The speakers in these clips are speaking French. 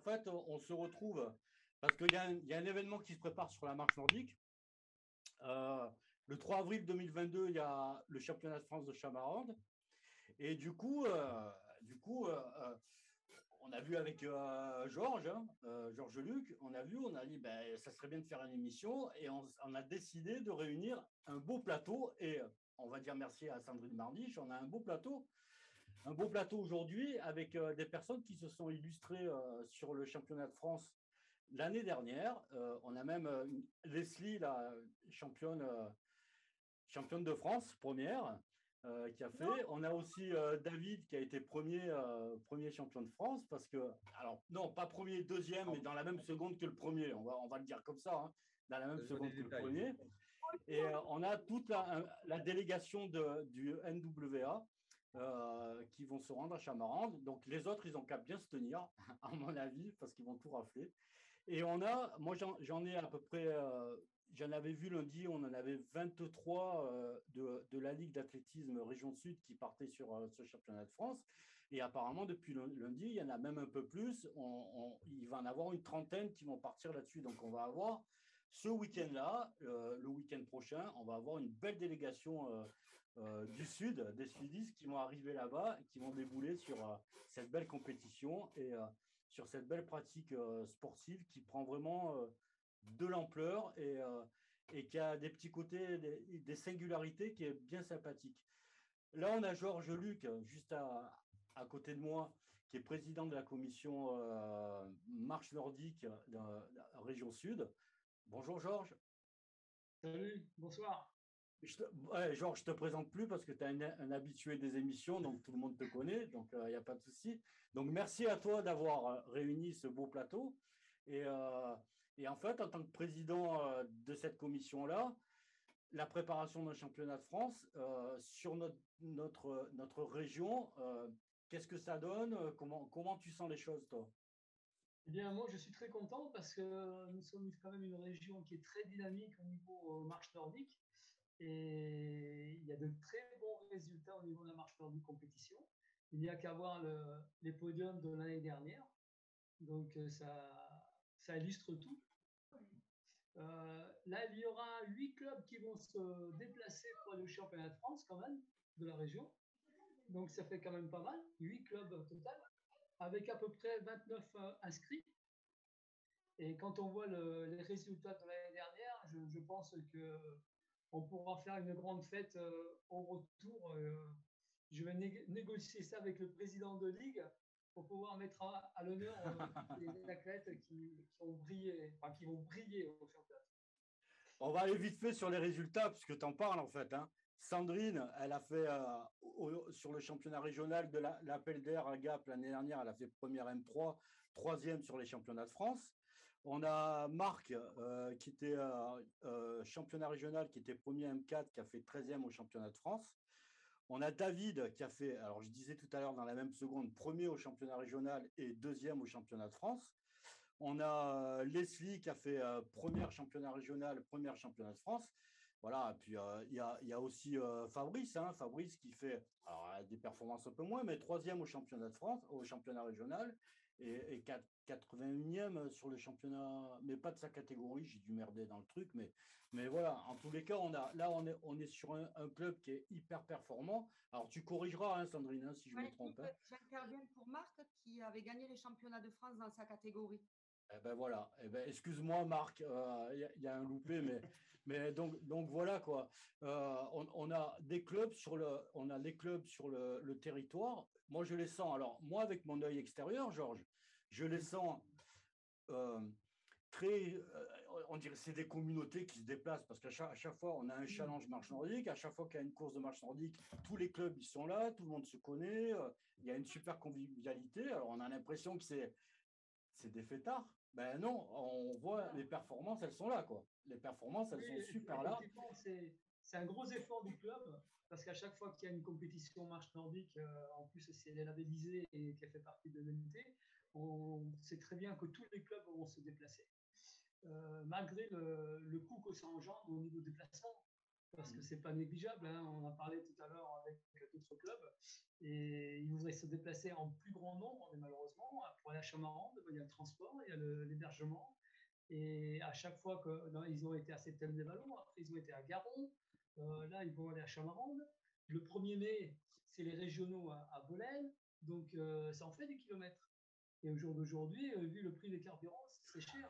fait, on se retrouve parce qu'il y a un événement qui se prépare sur la marche nordique. Euh, le 3 avril 2022, il y a le championnat de France de Chamarande. Et on a vu avec Georges, Georges Luc, on a dit ben, ça serait bien de faire une émission et on a décidé de réunir un beau plateau et on va dire merci à Sandrine Marniche, on a un beau plateau aujourd'hui avec des personnes qui se sont illustrées sur le championnat de France l'année dernière. On a même Leslie, la championne de France, première, qui a fait. On a aussi David qui a été premier champion de France parce que, alors non, pas premier, deuxième, mais dans la même seconde que le premier. On va le dire comme ça, hein, dans la même seconde que le premier. Et on a toute la délégation du NWA qui vont se rendre à Chamarande. Donc les autres, ils ont qu'à bien se tenir, à mon avis, parce qu'ils vont tout rafler. Et moi j'en ai à peu près, j'en avais vu lundi, on en avait 23 de la Ligue d'athlétisme Région Sud qui partaient sur ce championnat de France. Et apparemment, depuis lundi, il y en a même un peu plus. Il va en avoir une trentaine qui vont partir là-dessus. Donc on va avoir ce week-end-là, le week-end prochain, on va avoir une belle délégation du Sud, des Sudistes qui vont arriver là-bas et qui vont débouler sur cette belle compétition et sur cette belle pratique sportive qui prend vraiment de l'ampleur et qui a des petits côtés, des singularités qui est bien sympathique. Là, on a Georges Luc, juste à côté de moi, qui est président de la commission Marche Nordique de la région Sud. Bonjour Georges. Salut, bonsoir. Georges, je ne te présente plus parce que tu es un habitué des émissions, donc tout le monde te connaît, donc il n'y a pas de souci. Donc merci à toi d'avoir réuni ce beau plateau. Et en fait, en tant que président de cette commission-là, la préparation d'un championnat de France sur notre région, qu'est-ce que ça donne? Comment tu sens les choses, toi? Eh bien, moi, je suis très content parce que nous sommes quand même une région qui est très dynamique au niveau marche nordique. Et il y a de très bons résultats au niveau de la marche nordique compétition. Il n'y a qu'à voir les podiums de l'année dernière. Donc, ça illustre tout. Là, il y aura 8 clubs qui vont se déplacer pour le championnat de France, quand même, de la région. Donc, ça fait quand même pas mal. 8 clubs au total, avec à peu près 29 inscrits. Et quand on voit les résultats de l'année dernière, je pense qu'on pourra faire une grande fête au retour. Je vais négocier ça avec le président de Ligue pour pouvoir mettre à l'honneur les athlètes qui vont briller au championnat. On va aller vite fait sur les résultats, puisque tu en parles en fait. Hein. Sandrine, elle a fait sur le championnat régional de l'appel d'air à Gap l'année dernière, elle a fait première M3, troisième sur les championnats de France. On a Marc, qui était championnat régional, qui était premier M4, qui a fait 13e au championnat de France. On a David qui a fait, alors je disais tout à l'heure dans la même seconde, premier au championnat régional et deuxième au championnat de France. On a Leslie qui a fait première championnat régional, première championnat de France. Voilà, et puis il y a aussi Fabrice, hein, Fabrice qui fait des performances un peu moins, mais troisième au championnat de France, au championnat régional, et 81e sur le championnat, mais pas de sa catégorie, j'ai dû merder dans le truc, mais voilà, en tous les cas, on est sur un club qui est hyper performant. Alors tu corrigeras, hein, Sandrine, hein, si je me trompe. Hein. J'interviens pour Marc qui avait gagné les championnats de France dans sa catégorie. Eh ben voilà, eh ben, excuse-moi Marc, y a un loupé, mais donc voilà quoi. On a des clubs sur le territoire. Moi je les sens. Alors moi avec mon œil extérieur, Georges, je les sens très. On dirait que c'est des communautés qui se déplacent parce qu'à chaque fois on a un challenge marche nordique. À chaque fois qu'il y a une course de marche nordique, tous les clubs ils sont là, tout le monde se connaît. Il y a une super convivialité. Alors on a l'impression que c'est des fêtards. Ben non, on voit les performances, elles sont là, quoi. Les performances, elles sont super là. C'est un gros effort du club, parce qu'à chaque fois qu'il y a une compétition marche nordique, en plus si elle est labellisée et qu'elle fait partie de l'unité, on sait très bien que tous les clubs vont se déplacer. Malgré le coût que ça engendre au niveau des déplacements. parce que c'est pas négligeable. Hein. On en a parlé tout à l'heure avec d'autres clubs et ils voudraient se déplacer en plus grand nombre, mais malheureusement, pour aller à Chamarande, il y a le transport, il y a l'hébergement. Et à chaque fois qu'ils ont été à Septel-les-Vallons, après ils ont été à Garon, là ils vont aller à Chamarande. Le 1er mai, c'est les régionaux à Bolène, donc ça en fait des kilomètres. Et au jour d'aujourd'hui, vu le prix des carburants, c'est cher.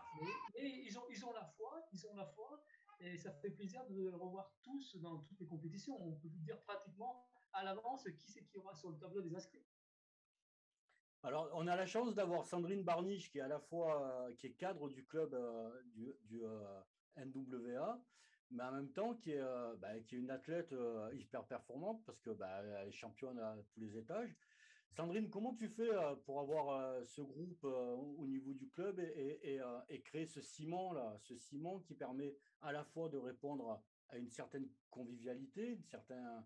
Mais ils ont la foi, et ça fait plaisir de les revoir tous dans toutes les compétitions. On peut vous dire pratiquement à l'avance qui c'est qui aura sur le tableau des inscrits. Alors, on a la chance d'avoir Sandrine Barnich, qui est à la fois qui est cadre du club du NWA, mais en même temps qui est une athlète hyper performante parce que elle est championne à tous les étages. Sandrine, comment tu fais pour avoir ce groupe au niveau du club et créer ce ciment là, ce ciment qui permet à la fois de répondre à une certaine convivialité, une certaine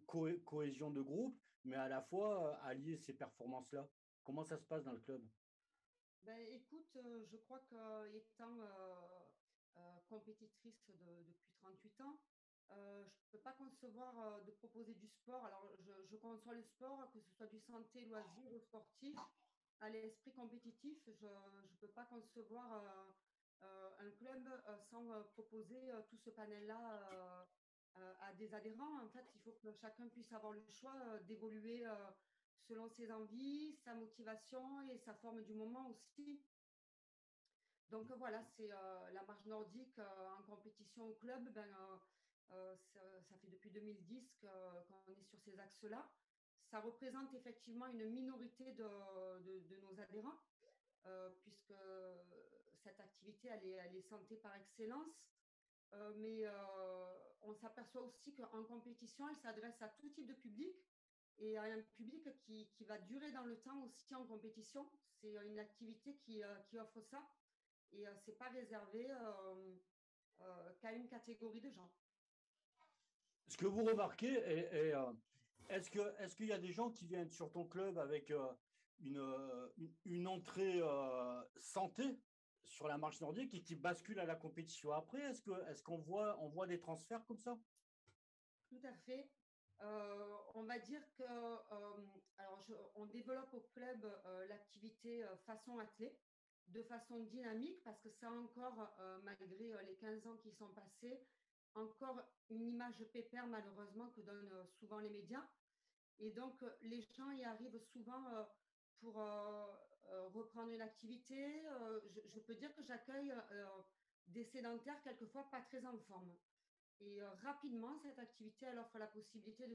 cohésion de groupe, mais à la fois allier ces performances-là. Comment ça se passe dans le club? Ben, écoute, je crois qu'étant compétitrice depuis 38 ans, je ne peux pas concevoir de proposer du sport. Alors, je conçois le sport, que ce soit du santé, loisir ou sportif, à l'esprit compétitif. Je ne peux pas concevoir un club sans proposer tout ce panel-là à des adhérents. En fait, il faut que chacun puisse avoir le choix d'évoluer selon ses envies, sa motivation et sa forme du moment aussi. Donc voilà, c'est la marche nordique en compétition au club. Ça fait depuis 2010 qu'on est sur ces axes-là. Ça représente effectivement une minorité de nos adhérents, puisque cette activité, elle est santé par excellence. Mais on s'aperçoit aussi qu'en compétition, elle s'adresse à tout type de public et à un public qui va durer dans le temps aussi en compétition. C'est une activité qui offre ça et ce n'est pas réservé qu'à une catégorie de gens. Ce que vous remarquez, est-ce qu'il y a des gens qui viennent sur ton club avec une entrée santé sur la marche nordique et qui basculent à la compétition après? Est-ce qu'on voit des transferts comme ça? Tout à fait. On va dire que on développe au club l'activité façon athlée, de façon dynamique, parce que ça encore, malgré les 15 ans qui sont passés, encore une image pépère malheureusement que donnent souvent les médias. Et donc, les gens y arrivent souvent pour reprendre une activité. Je peux dire que j'accueille des sédentaires quelquefois pas très en forme. Et rapidement, cette activité, elle offre la possibilité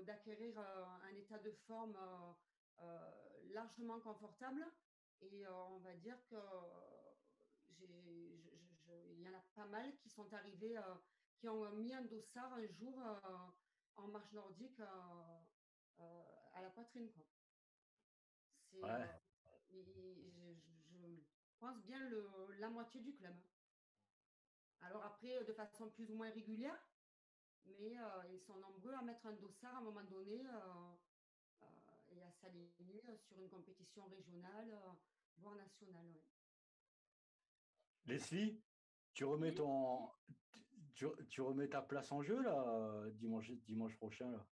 d'acquérir un état de forme largement confortable. Et on va dire que il y en a pas mal qui sont arrivés, qui ont mis un dossard un jour en marche nordique à la poitrine, quoi. C'est, Ouais. je pense bien la moitié du club. Alors après, de façon plus ou moins régulière, mais ils sont nombreux à mettre un dossard à un moment donné et à s'aligner sur une compétition régionale, voire nationale. Ouais. Leslie, tu remets Oui. tu remets ta place en jeu là dimanche prochain là.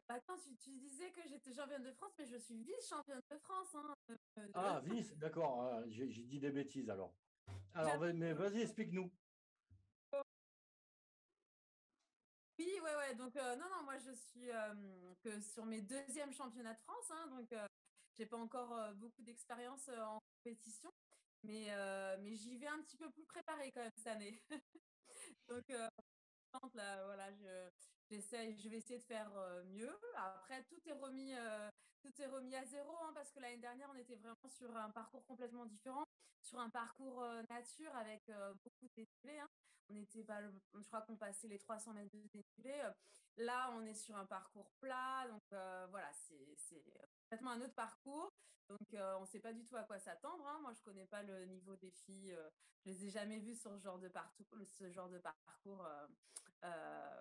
Attends, tu disais que j'étais championne de France, mais je suis vice-championne de France. Hein, Ah, vice, d'accord. J'ai dit des bêtises alors. Alors, mais vas-y, explique-nous. Oui, ouais. Donc, non, moi, je suis que sur mes deuxièmes championnats de France. Hein, donc, j'ai pas encore beaucoup d'expérience en compétition, mais j'y vais un petit peu plus préparée quand même cette année. Donc, là, voilà, je vais essayer de faire mieux. Après, tout est remis à zéro, hein, parce que l'année dernière, on était vraiment sur un parcours complètement différent, sur un parcours nature avec beaucoup de dénivelé. Hein. Je crois qu'on passait les 300 mètres de dénivelé. Là, on est sur un parcours plat, donc voilà, c'est complètement un autre parcours. Donc, on ne sait pas du tout à quoi s'attendre. Hein. Moi, je ne connais pas le niveau des filles. Je ne les ai jamais vues sur ce genre de parcours.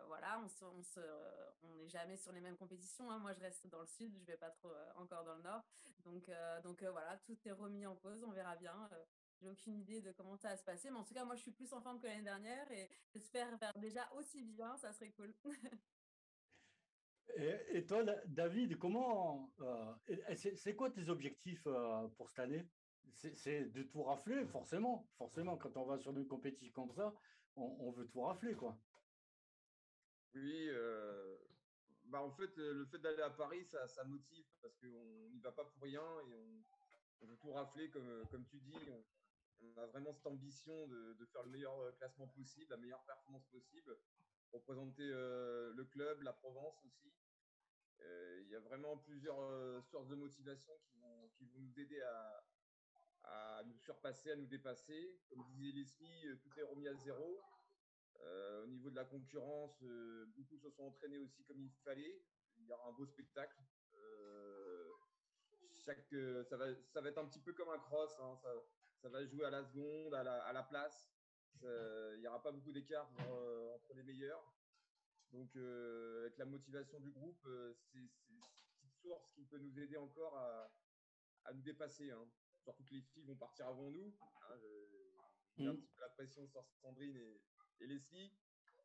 Voilà, on n'est jamais sur les mêmes compétitions. Hein. Moi, je reste dans le sud, je ne vais pas trop encore dans le nord. Donc voilà, tout est remis en cause, on verra bien. j'ai aucune idée de comment ça va se passer. Mais en tout cas, moi, je suis plus en forme que l'année dernière et j'espère faire déjà aussi bien. Ça serait cool. Et toi, David, c'est quoi tes objectifs pour cette année? C'est de tout rafler, forcément. Forcément, quand on va sur une compétition comme ça, on veut tout rafler, quoi. Oui, bah en fait, le fait d'aller à Paris, ça motive parce qu'on n'y va pas pour rien et on veut tout rafler, comme tu dis. On a vraiment cette ambition de faire le meilleur classement possible, la meilleure performance possible, représenter le club, la Provence aussi. Il y a vraiment plusieurs sources de motivation qui vont nous aider à nous surpasser, à nous dépasser. Comme disait Leslie, tout est remis à zéro. Au niveau de la concurrence, beaucoup se sont entraînés aussi comme il fallait. Il y aura un beau spectacle. Ça va être un petit peu comme un cross. Hein. Ça va jouer à la seconde, à la place. Il n'y aura pas beaucoup d'écart entre les meilleurs. Donc, avec la motivation du groupe, c'est une petite source qui peut nous aider encore à nous dépasser. Hein. Surtout que les filles vont partir avant nous. Hein. J'ai un petit peu la pression sur Sandrine et Leslie.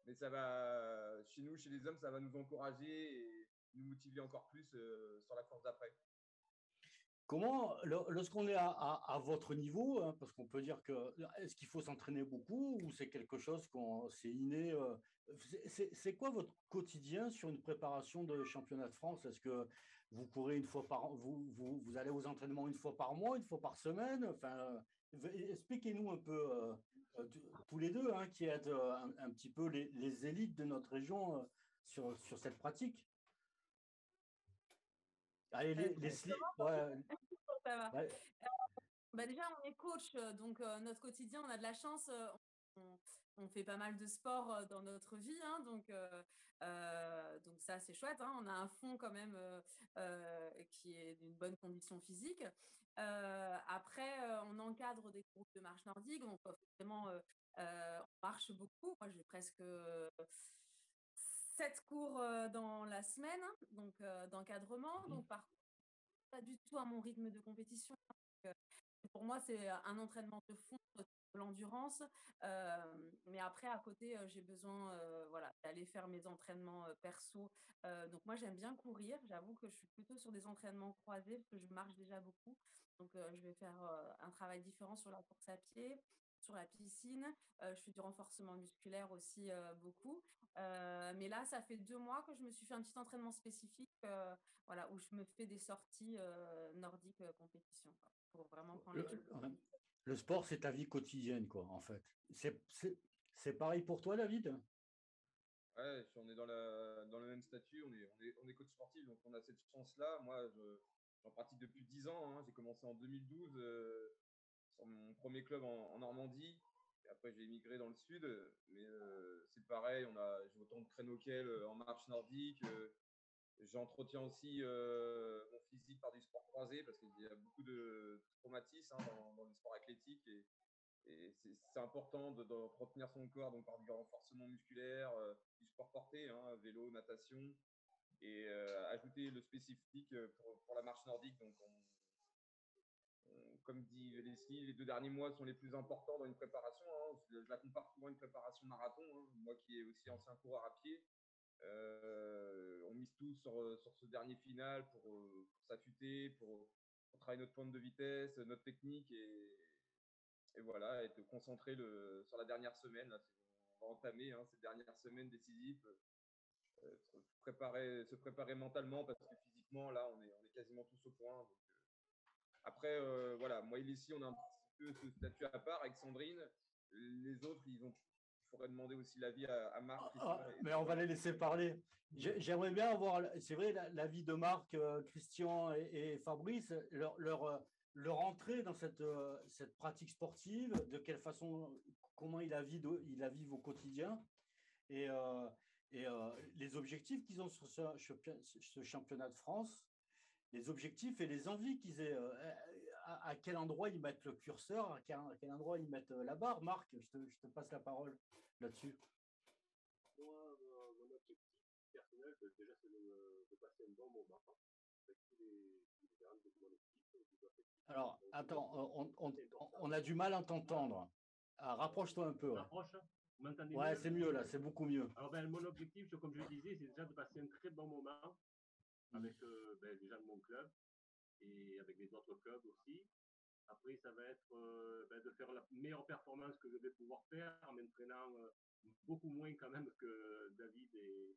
Mais ça va, chez nous, chez les hommes, ça va nous encourager et nous motiver encore plus sur la course d'après. Comment, lorsqu'on est à votre niveau, hein, parce qu'on peut dire que est-ce qu'il faut s'entraîner beaucoup ou c'est quelque chose c'est inné c'est quoi votre quotidien sur une préparation de championnat de France? Est-ce que vous courez une fois par vous allez aux entraînements une fois par mois, une fois par semaine? Enfin, expliquez-nous un peu tous les deux, hein, qui êtes un petit peu les élites de notre région sur cette pratique. Allez, ouais. Ça va. Ouais. Bah déjà, on est coach, donc notre quotidien, on a de la chance. On fait pas mal de sport dans notre vie, hein, donc ça, c'est chouette. Hein, on a un fond quand même qui est d'une bonne condition physique. Après, on encadre des groupes de marche nordique, donc forcément, on marche beaucoup. Moi, j'ai presque 7 cours dans la semaine, donc d'encadrement. Donc, par contre, pas du tout à mon rythme de compétition. Donc, pour moi, c'est un entraînement de fond, de l'endurance. Mais après, à côté, j'ai besoin voilà, d'aller faire mes entraînements perso. Donc, moi, j'aime bien courir. J'avoue que je suis plutôt sur des entraînements croisés parce que je marche déjà beaucoup. Donc, je vais faire un travail différent sur la course à pied, sur la piscine. Je fais du renforcement musculaire aussi beaucoup. Mais là, ça fait 2 mois que je me suis fait un petit entraînement spécifique voilà, où je me fais des sorties nordiques compétition quoi, pour vraiment prendre les Le sport, c'est ta vie quotidienne, quoi, en fait. C'est pareil pour toi, David? Ouais, on est dans le même statut, on est coach sportif, donc on a cette chance-là. Moi, j'en pratique depuis 10 ans. Hein. J'ai commencé en 2012 sur mon premier club en Normandie. Et après, j'ai émigré dans le sud. Mais c'est pareil, j'ai autant de créneaux qu'elle en marche nordique. J'entretiens aussi mon physique par du sport croisé parce qu'il y a beaucoup de traumatismes hein, dans le sport athlétique. Et c'est important d'entretenir son corps donc par du renforcement musculaire, du sport porté, hein, vélo, natation, et ajouter le spécifique pour la marche nordique. Donc, comme dit Leslie, les 2 derniers mois sont les plus importants dans une préparation. Hein. Je la compare souvent à une préparation marathon. Hein. Moi qui est aussi ancien coureur à pied, on mise tout sur ce dernier final pour s'affûter, pour travailler notre pointe de vitesse, notre technique et voilà, être concentré sur la dernière semaine. Là, on va entamer hein, cette dernière semaine décisive, se préparer mentalement parce que physiquement, là, on est quasiment tous au point. Donc, après, voilà, moi et Leslie, on a un petit peu ce statut à part avec Sandrine. Les autres, il faudrait demander aussi l'avis à Marc. Mais on va les laisser parler. J'aimerais bien avoir, c'est vrai, l'avis de Marc, Christian et Fabrice, leur entrée dans cette pratique sportive, de quelle façon, comment il la vit au quotidien et les objectifs qu'ils ont sur ce championnat de France, les objectifs et les envies qu'ils aient. À quel endroit ils mettent le curseur, à quel endroit ils mettent la barre. Marc, je te passe la parole là-dessus. Moi, mon objectif personnel, déjà, c'est de passer un bon moment. Alors, attends, on a du mal à t'entendre. Rapproche-toi un peu. Ouais, Rapproche, vous m'entendez ouais mieux? c'est mieux là, c'est beaucoup mieux. Alors, mon objectif, comme je le disais, c'est déjà de passer un très bon moment avec les gens de mon club et avec les autres clubs aussi. Après, ça va être de faire la meilleure performance que je vais pouvoir faire en m'entraînant beaucoup moins quand même que David et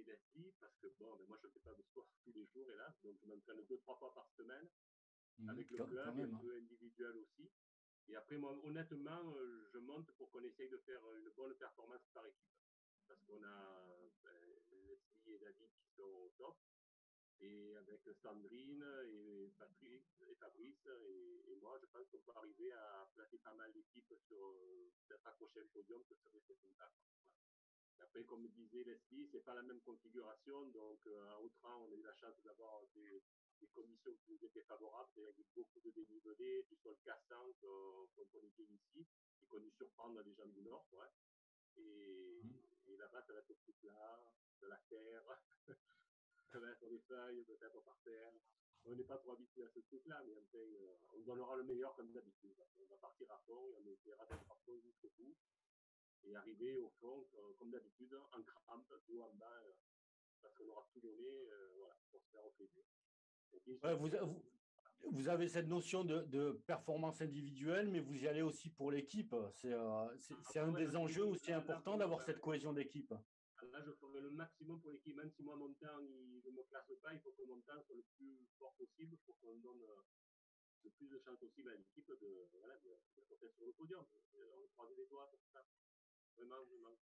Leslie, parce que moi je ne fais pas de sport tous les jours, hélas, donc je m'entraîne 2-3 fois par semaine avec le club et un peu individuel aussi. Et après, moi, honnêtement, je monte pour qu'on essaye de faire une bonne performance par équipe. Parce qu'on a Leslie et David qui sont au top. Et avec Sandrine et Fabrice et moi, je pense qu'on peut arriver à placer pas mal d'équipes sur peut-être accrocher le podium, que ça serait sympa. Et après, comme disait Leslie, c'est pas la même configuration. Donc, à Autran, on a eu la chance d'avoir des conditions qui nous étaient favorables, avec beaucoup de dénivelé, du sol cassant qu'on connaissait ici, et qu'on dû surprendre les gens du Nord. Ouais. Et là-bas, ça va être plus plat, de la terre, ça va être des feuilles, peut-être par terre. On n'est pas trop habitué à ce truc-là, mais enfin, on donnera le meilleur comme d'habitude. On va partir à fond et on essaiera d'être à fond jusqu'au bout. Et arriver au fond, comme d'habitude, en crampe, tout en bas, parce qu'on aura tout donné voilà, pour se faire au plaisir. Ouais, vous avez cette notion de performance individuelle, mais vous y allez aussi pour l'équipe. C'est un des enjeux aussi importants d'avoir cette cohésion d'équipe. Là, je ferai le maximum pour l'équipe, même si moi, mon temps, je ne me classe pas, il faut que mon temps soit le plus fort possible pour qu'on donne le plus de chances possible à l'équipe de sauter sur le podium. On croise les doigts pour ça. Vraiment, vraiment.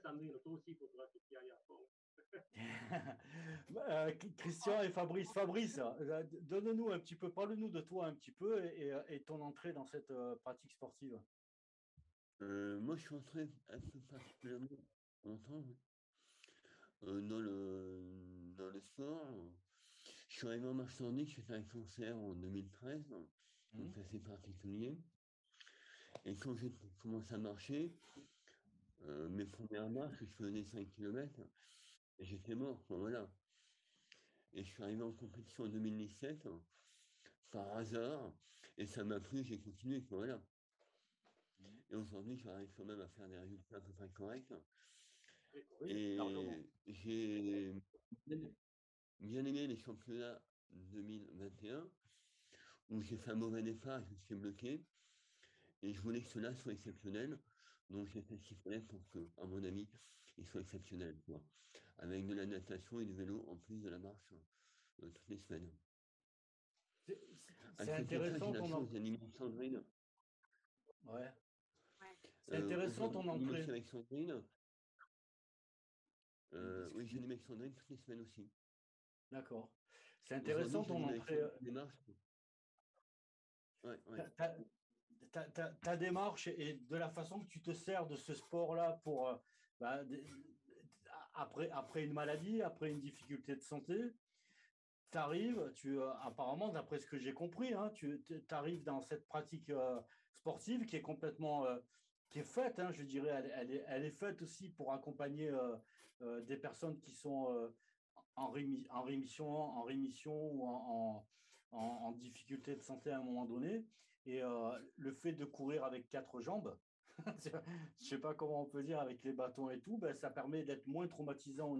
Sandrine, toi aussi, il faudra que tu y ailles à fond. Christian et Fabrice. Fabrice, donne-nous un petit peu, parle-nous de toi un petit peu et ton entrée dans cette pratique sportive. Moi, je suis entré assez particulièrement longtemps dans le sport. Je suis arrivé en marche nordique, j'étais avec Sancerre en 2013, donc c'est assez particulier. Et quand j'ai commencé à marcher, mes premières marches, je faisais 5 km et j'étais mort, voilà. Et je suis arrivé en compétition en 2017, par hasard, et ça m'a plu, j'ai continué, voilà. Et aujourd'hui, j'arrive quand même à faire des résultats à peu près corrects. Et j'ai bien aimé les championnats 2021, où j'ai fait un mauvais départ, je me suis bloqué. Et je voulais que cela soit exceptionnel. Donc j'ai fait ce qu'il fallait pour que, à mon avis, il soit exceptionnel. Quoi. Avec de la natation et du vélo en plus de la marche toutes les semaines. C'est intéressant ton entrée. Sandrine. Ouais. C'est intéressant ton entrée. Avec Sandrine. Oui, j'anime avec Sandrine toutes les semaines aussi. D'accord. C'est intéressant ton entrée. Ouais. Ta démarche et de la façon que tu te sers de ce sport-là pour après une maladie, après une difficulté de santé, tu arrives, apparemment, d'après ce que j'ai compris, hein, tu arrives dans cette pratique sportive qui est complètement qui est faite, hein, je dirais, elle est faite aussi pour accompagner des personnes qui sont en rémission ou en difficulté de santé à un moment donné. Et le fait de courir avec 4 jambes, je ne sais pas comment on peut dire, avec les bâtons et tout, ça permet d'être moins traumatisant au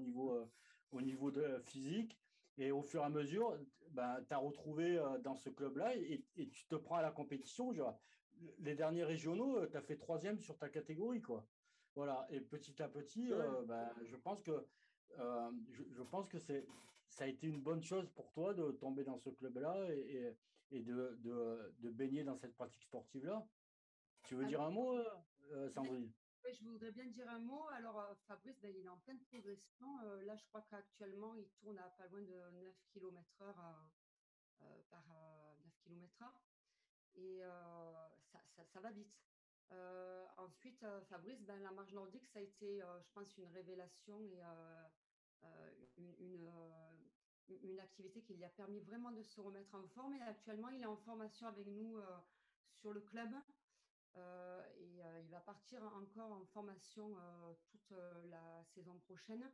niveau physique. Et au fur et à mesure, tu as retrouvé dans ce club-là et tu te prends à la compétition. Les derniers régionaux, tu as fait 3e sur ta catégorie, quoi. Voilà. Et petit à petit, je pense que ça a été une bonne chose pour toi de tomber dans ce club-là et de baigner dans cette pratique sportive-là. Tu veux dire un mot, Sandrine? Oui, je voudrais bien dire un mot. Alors, Fabrice, il est en pleine progression. Là, je crois qu'actuellement, il tourne à pas loin de 9 km/h par 9 km/h. Et ça va vite. Ensuite, Fabrice, la marche nordique, ça a été, je pense, une révélation et une activité qui lui a permis vraiment de se remettre en forme. Et actuellement, il est en formation avec nous sur le club. Il va partir encore en formation toute la saison prochaine.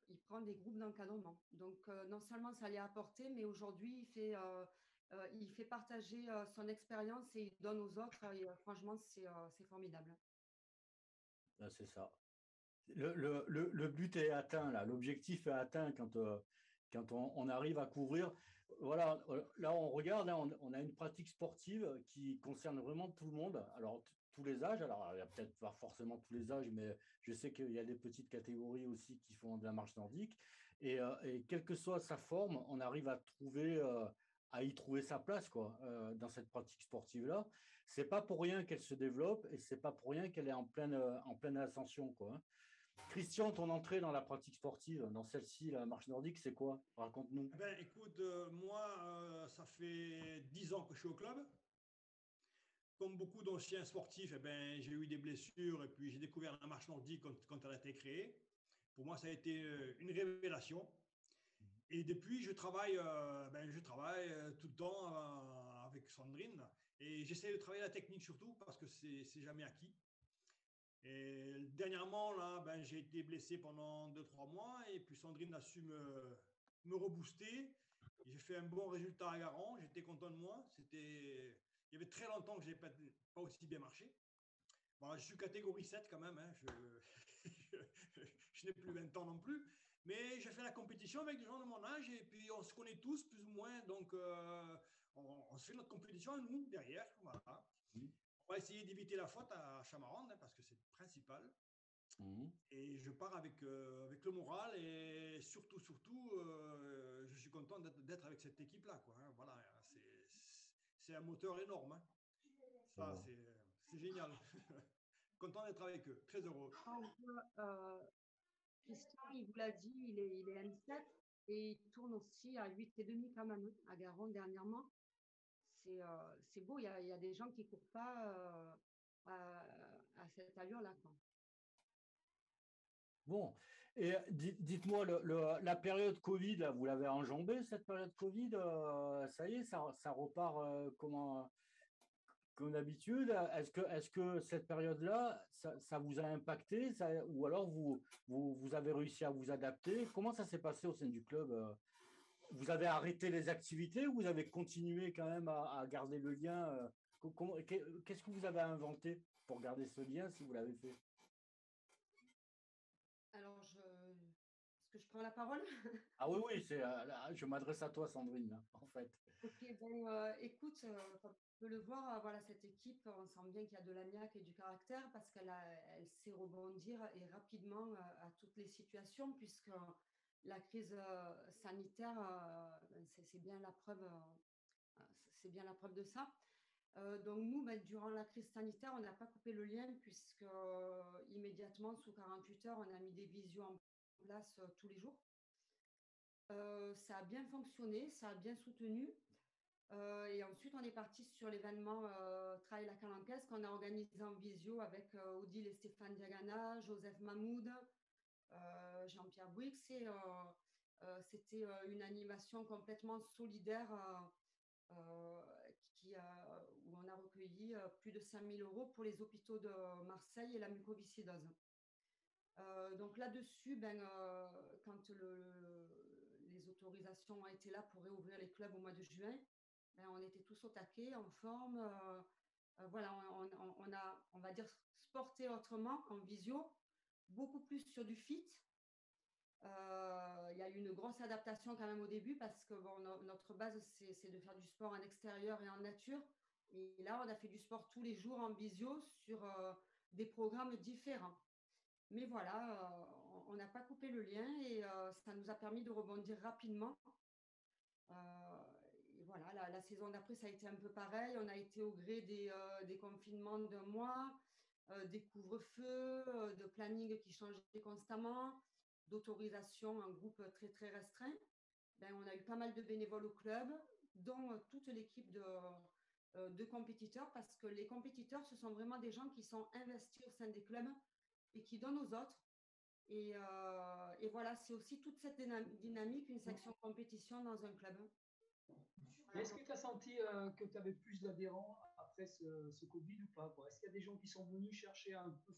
il prend des groupes d'encadrement. Donc, non seulement ça lui a apporté, mais aujourd'hui, il fait partager son expérience et il donne aux autres. Et, franchement, c'est formidable. C'est ça. Le but est atteint, là. L'objectif est atteint quand on arrive à couvrir. Voilà, là, on regarde, hein, on a une pratique sportive qui concerne vraiment tout le monde. Alors, tous les âges. Alors, il n'y a peut-être pas forcément tous les âges, mais je sais qu'il y a des petites catégories aussi qui font de la marche nordique. Et quelle que soit sa forme, on arrive à y trouver sa place, quoi, dans cette pratique sportive-là. C'est pas pour rien qu'elle se développe et c'est pas pour rien qu'elle est en pleine ascension, quoi, hein. Christian, ton entrée dans la pratique sportive, dans celle-ci, la marche nordique, c'est quoi? Raconte-nous. Eh ben, écoute, moi, ça fait 10 ans que je suis au club. Comme beaucoup d'anciens sportifs, eh ben, j'ai eu des blessures et puis j'ai découvert la marche nordique quand elle a été créée. Pour moi, ça a été une révélation. Et depuis, je travaille tout le temps avec Sandrine. Et j'essaie de travailler la technique surtout parce que c'est jamais acquis. Et dernièrement, là, ben, j'ai été blessé pendant 2-3 mois et puis Sandrine a su me rebooster. J'ai fait un bon résultat à Garon. J'étais content de moi. Il y avait très longtemps que je n'ai pas aussi bien marché. Bon, je suis catégorie 7 quand même. Hein. Je n'ai plus 20 ans non plus. Mais j'ai fait la compétition avec des gens de mon âge et puis on se connaît tous plus ou moins. Donc, on se fait notre compétition à nous derrière. Voilà. On va essayer d'éviter la faute à Chamarande, hein, parce que c'est le principal. Et je pars avec le moral et surtout, je suis content d'être avec cette équipe-là, quoi, hein. Voilà, c'est un moteur énorme, hein. Ça, c'est génial. Content d'être avec eux, très heureux. Christian, il vous l'a dit, il est N7 et il tourne aussi à 8,5 quand même, à Garonne dernièrement. C'est beau, il y a des gens qui ne courent pas à cette allure-là, quoi. Bon, et dites-moi, la période Covid, là, vous l'avez enjambée, cette période Covid, ça y est, ça repart comme d'habitude. Est-ce que cette période-là, ça vous a impacté, ou alors vous avez réussi à vous adapter? Comment ça s'est passé au sein du club? Vous avez arrêté les activités ou vous avez continué quand même à garder le lien? Qu'est-ce que vous avez inventé pour garder ce lien si vous l'avez fait? Alors, est-ce que je prends la parole? Ah oui, oui, je m'adresse à toi, Sandrine, là, en fait. Ok, écoute, comme tu peux le voir, voilà, cette équipe, on sent bien qu'il y a de l'agnac et du caractère parce elle sait rebondir et rapidement à toutes les situations, puisque la crise sanitaire, c'est bien la preuve, c'est bien la preuve de ça. Donc nous, durant la crise sanitaire, on n'a pas coupé le lien puisque immédiatement, sous 48 heures, on a mis des visios en place tous les jours. Ça a bien fonctionné, ça a bien soutenu. Et ensuite, on est parti sur l'événement Trail la Calancaise qu'on a organisé en visio avec Odile et Stéphane Diagana, Joseph Mahmoud, Jean-Pierre Bouix. C'était une animation complètement solidaire où on a recueilli plus de 5 000 € pour les hôpitaux de Marseille et la mucoviscidose. Donc là-dessus, quand les autorisations ont été là pour réouvrir les clubs au mois de juin, on était tous au taquet, en forme. Voilà, on va dire, sporté autrement, en visio, beaucoup plus sur du fit. Il y a eu une grosse adaptation quand même au début parce que notre base, c'est de faire du sport en extérieur et en nature. Et là, on a fait du sport tous les jours en visio sur des programmes différents. Mais voilà, on n'a pas coupé le lien et ça nous a permis de rebondir rapidement. Et voilà, la saison d'après, ça a été un peu pareil. On a été au gré des confinements d'un mois, des couvre-feux, de planning qui changeaient constamment, d'autorisation en groupe très, très restreint. On a eu pas mal de bénévoles au club, dont toute l'équipe de compétiteurs, parce que les compétiteurs, ce sont vraiment des gens qui sont investis au sein des clubs et qui donnent aux autres. Et voilà, c'est aussi toute cette dynamique, une section compétition dans un club. Est-ce que tu as senti que tu avais plus d'adhérents après ce Covid ou pas? Est-ce qu'il y a des gens qui sont venus chercher un peu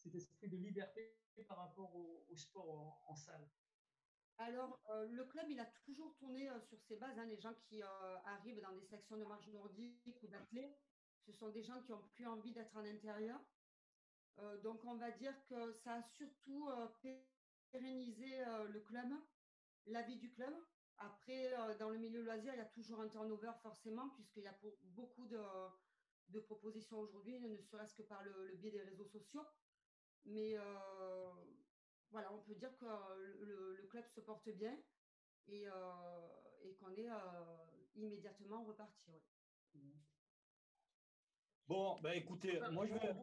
cet esprit de liberté par rapport au sport en salle? Alors, le club, il a toujours tourné sur ses bases, hein. Les gens qui arrivent dans des sections de marche nordique ou d'athlée, ce sont des gens qui ont plus envie d'être en intérieur. Donc, on va dire que ça a surtout pérennisé le club, la vie du club. Après, dans le milieu loisir, il y a toujours un turnover forcément, puisqu'il y a beaucoup de propositions aujourd'hui, ne serait-ce que par le biais des réseaux sociaux. Mais voilà, on peut dire que le club se porte bien et qu'on est immédiatement reparti. Ouais. Bon, bah écoutez, enfin, moi je vais.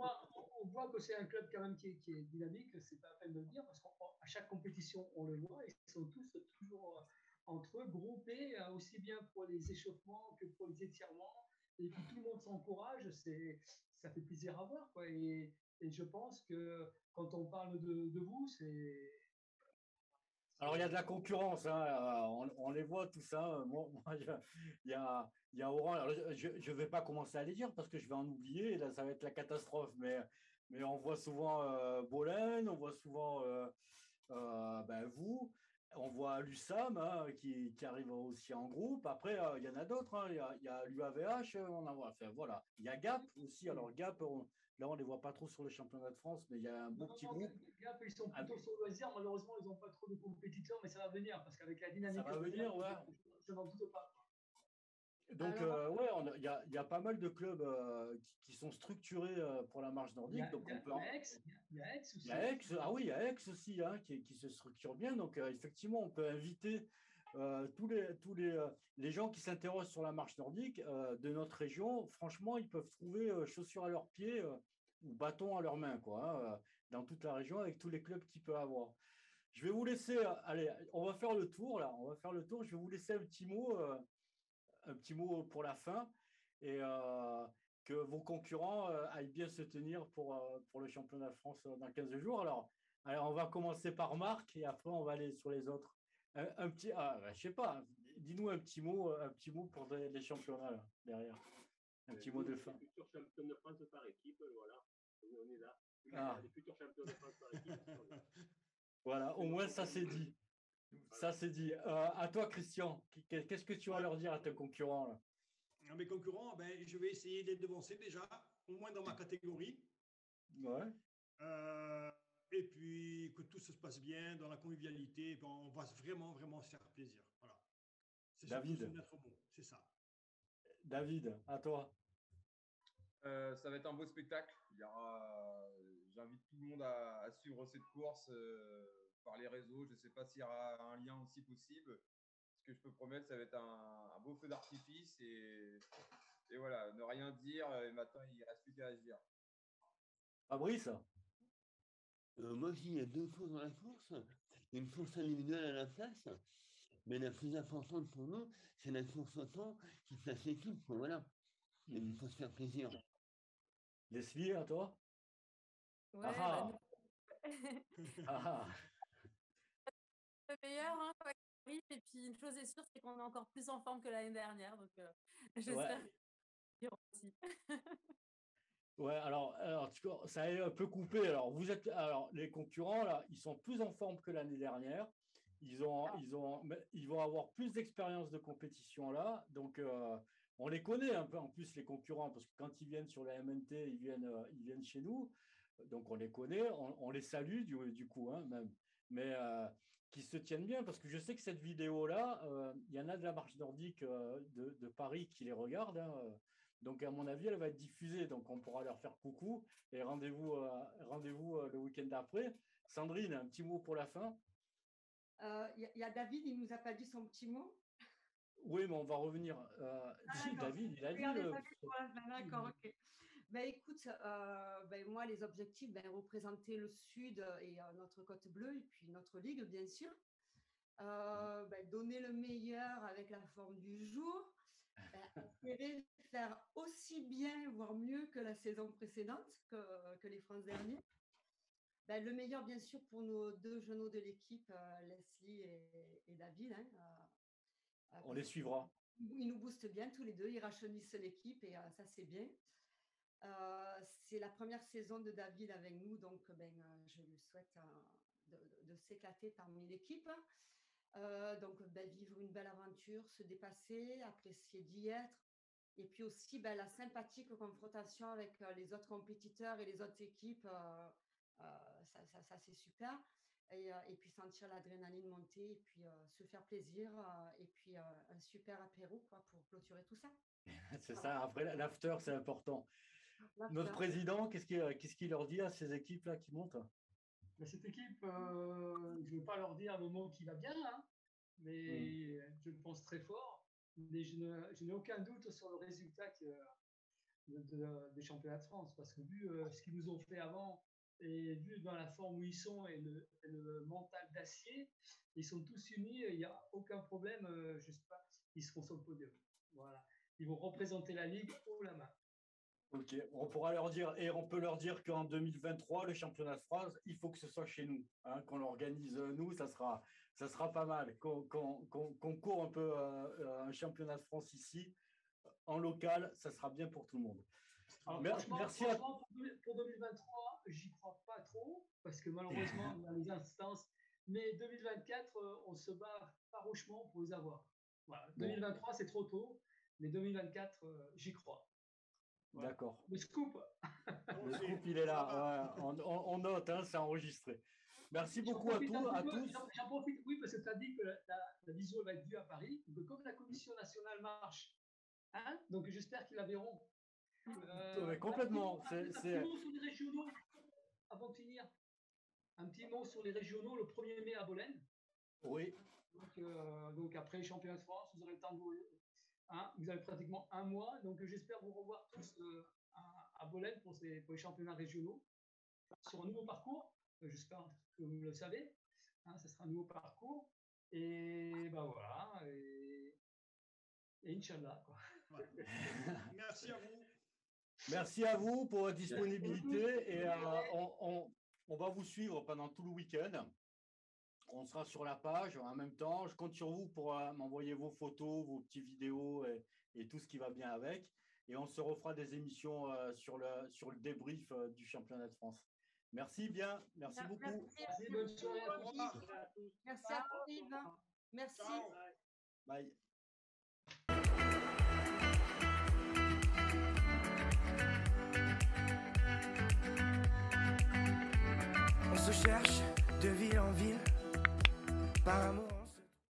On voit que c'est un club quand même qui est dynamique, c'est pas la peine de le dire, parce qu'à chaque compétition, on le voit, ils sont tous toujours entre eux, groupés, aussi bien pour les échauffements que pour les étirements, et puis tout le monde s'encourage, ça fait plaisir à voir, quoi. Et je pense que quand on parle de vous, c'est. Alors, il y a de la concurrence, hein, on les voit tout ça. Moi, il y a Oran. Alors, je ne vais pas commencer à les dire parce que je vais en oublier. Et là, ça va être la catastrophe. Mais on voit souvent Bolen, on voit souvent vous, on voit l'USAM hein, qui arrive aussi en groupe. Après, il y en a d'autres. Hein. Il y a l'UAVH, on en voit. Enfin, voilà. Il y a Gap aussi. Alors, Gap, là, on ne les voit pas trop sur le championnat de France, mais il y a un beau petit groupe. Gap, ils sont plutôt sur le loisir. Malheureusement, ils n'ont pas trop de compétiteurs, mais ça va venir parce qu'avec la dynamique. Ça va venir, ouais. Je n'en doute pas. Donc, ouais, il y a pas mal de clubs qui sont structurés pour la marche nordique. Il y a Aix aussi. Il y a Aix, ah oui, il y a Aix aussi hein, qui se structure bien. Donc, effectivement, on peut inviter tous les gens qui s'interrogent sur la marche nordique de notre région. Franchement, ils peuvent trouver chaussures à leurs pieds ou bâtons à leurs mains, quoi, hein, dans toute la région avec tous les clubs qu'il peut avoir. Je vais vous laisser, allez, on va faire le tour là, on va faire le tour. Je vais vous laisser un petit mot pour la fin et que vos concurrents aillent bien se tenir pour le championnat de France dans 15 jours. Alors, on va commencer par Marc et après on va aller sur les autres. Un petit, je sais pas, dis-nous un petit mot pour les championnats là, derrière. Un petit mot de fin. Les futurs champions de France par équipe, voilà, on est là. Les futurs champions de France par équipe. Voilà, au moins ça c'est dit. Ça, c'est dit. À toi, Christian, qu'est-ce que tu vas leur dire à tes concurrents là? À mes concurrents, je vais essayer d'être devancé déjà, au moins dans ma catégorie. Ouais. Et puis que tout se passe bien dans la convivialité. On va vraiment, vraiment se faire plaisir. Voilà. C'est David. C'est ça. David, à toi. Ça va être un beau spectacle. J'invite tout le monde à suivre cette course. Par les réseaux, je ne sais pas s'il y aura un lien aussi possible. Ce que je peux promettre, ça va être un beau feu d'artifice et voilà, ne rien dire et maintenant il ne reste plus qu'à agir. Fabrice moi, je dis il y a deux choses dans la course. Il y a une course individuelle à la place, mais la plus importante pour nous, c'est la course au temps qui place l'équipe. Voilà. Il faut se faire plaisir. Leslie, à toi. Ouais, bah, ah. Le meilleur, hein, quoi qu'il arrive. Et puis une chose est sûre, c'est qu'on est encore plus en forme que l'année dernière. Donc j'espère que aussi. Ouais, alors ça est un peu coupé. Alors les concurrents là, ils sont plus en forme que l'année dernière. Ils vont avoir plus d'expérience de compétition là. Donc on les connaît un peu en plus les concurrents parce que quand ils viennent sur la MNT, ils viennent chez nous. Donc on les connaît, on les salue du coup hein, même. Mais qui se tiennent bien parce que je sais que cette vidéo là, il y en a de la marche nordique de Paris qui les regardent. Hein, donc, à mon avis, elle va être diffusée. Donc, on pourra leur faire coucou et rendez-vous le week-end d'après. Sandrine, un petit mot pour la fin. Y a David, il ne nous a pas dit son petit mot. Oui, mais on va revenir. David, il a dit. D'accord, ok. Écoute, moi, les objectifs, représenter le Sud et notre côte bleue et puis notre ligue, bien sûr. Donner le meilleur avec la forme du jour. Espérer faire aussi bien, voire mieux que la saison précédente, que les France derniers. Le meilleur, bien sûr, pour nos deux genoux de l'équipe, Leslie et David. Hein, on les suivra. Ils nous boostent bien tous les deux, ils rajeunissent l'équipe et ça, c'est bien. C'est la première saison de David avec nous, donc je lui souhaite de s'éclater parmi l'équipe. Donc vivre une belle aventure, se dépasser, apprécier d'y être. Et puis aussi la sympathique confrontation avec les autres compétiteurs et les autres équipes, ça c'est super. Et puis sentir l'adrénaline monter, et puis se faire plaisir, et puis un super apéro pour clôturer tout ça. C'est ça, après l'after, c'est important. Notre président, qu'est-ce qu'il leur dit à ces équipes-là qui montent? Cette équipe, je ne veux pas leur dire le mot qui va bien, hein, mais je pense très fort. Mais je n'ai aucun doute sur le résultat des championnats de France, parce que vu ce qu'ils nous ont fait avant, et vu dans la forme où ils sont et le mental d'acier, ils sont tous unis, il n'y a aucun problème, je sais pas, ils seront sur le podium. Voilà. Ils vont représenter la Ligue haut la main. Ok, on pourra leur dire, et on peut leur dire qu'en 2023, le championnat de France, il faut que ce soit chez nous. Hein, qu'on l'organise nous, ça sera pas mal. Qu'on court un peu un championnat de France ici, en local, ça sera bien pour tout le monde. Alors, merci pour 2023, j'y crois pas trop, parce que malheureusement, on a les instances. Mais 2024, on se bat farouchement pour les avoir. Voilà. 2023, c'est trop tôt, mais 2024, j'y crois. Voilà. D'accord. Le scoop. Le scoop, il est là. Ouais, on note, hein, c'est enregistré. Merci beaucoup à tous. J'en profite, oui, parce que tu as dit que la visio va être vue à Paris. Donc, comme la Commission nationale marche, hein, donc j'espère qu'ils la verront. Complètement. Un petit mot sur les régionaux, avant de finir. Un petit mot sur les régionaux, le 1er mai à Bolène. Oui. Donc après les championnats de France, vous aurez le temps de vous... Hein, vous avez pratiquement un mois, donc j'espère vous revoir tous à Bolène pour les championnats régionaux sur un nouveau parcours. J'espère que vous le savez, hein, ce sera un nouveau parcours. Et voilà, et Inch'Allah. Quoi. Merci à vous. Merci à vous pour votre disponibilité et on va vous suivre pendant tout le week-end. On sera sur la page en même temps. Je compte sur vous pour m'envoyer vos photos, vos petites vidéos et tout ce qui va bien avec. Et on se refera des émissions sur le débrief du championnat de France. Merci bien. Merci beaucoup. Merci, bonne soirée à tous. Merci à vous, Yves. Merci. Ciao. Bye. On se cherche de ville en ville par amour.